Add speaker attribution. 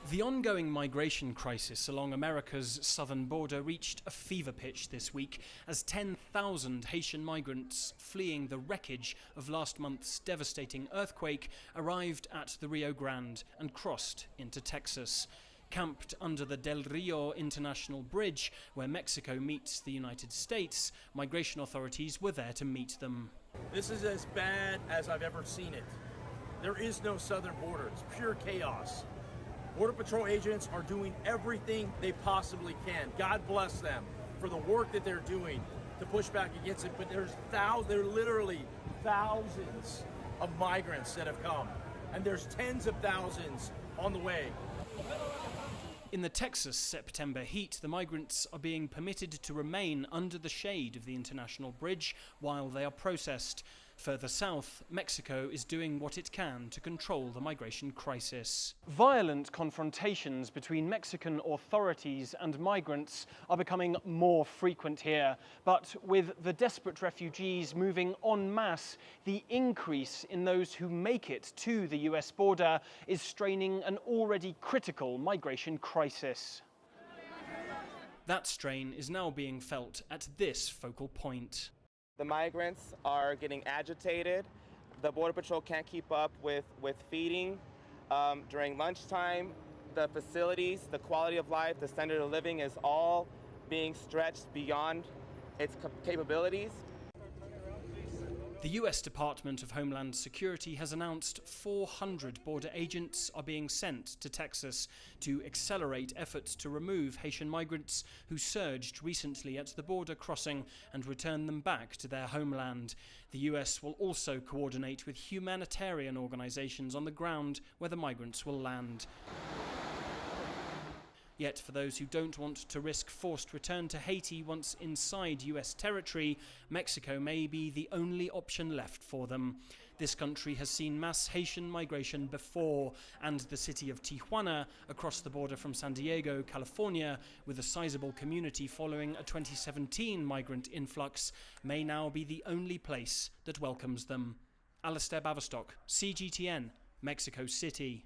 Speaker 1: The ongoing migration crisis along America's southern border reached a fever pitch this week as 10,000 Haitian migrants fleeing the wreckage of last month's devastating earthquake arrived at the Rio Grande and crossed into Texas. Camped under the Del Rio International Bridge, where Mexico meets the United States, migration authorities were there to meet them.
Speaker 2: This is as bad as I've ever seen it. There is no southern border. It's pure chaos. Border Patrol agents are doing everything they possibly can. God bless them for the work that they're doing to push back against it. But there are literally thousands of migrants that have come, and there's tens of thousands on the way.
Speaker 1: In the Texas September heat, the migrants are being permitted to remain under the shade of the international bridge while they are processed. Further south, Mexico is doing what it can to control the migration crisis. Violent confrontations between Mexican authorities and migrants are becoming more frequent here. But with the desperate refugees moving en masse, the increase in those who make it to the US border is straining an already critical migration crisis. That strain is now being felt at this focal point.
Speaker 3: The migrants are getting agitated. The Border Patrol can't keep up with feeding. During lunchtime, the facilities, the quality of life, the standard of living is all being stretched beyond its capabilities.
Speaker 1: The US Department of Homeland Security has announced 400 border agents are being sent to Texas to accelerate efforts to remove Haitian migrants who surged recently at the border crossing and return them back to their homeland. The US will also coordinate with humanitarian organizations on the ground where the migrants will land. Yet for those who don't want to risk forced return to Haiti once inside US territory, Mexico may be the only option left for them. This country has seen mass Haitian migration before, and the city of Tijuana, across the border from San Diego, California, with a sizable community following a 2017 migrant influx, may now be the only place that welcomes them. Alistair Baverstock, CGTN, Mexico City.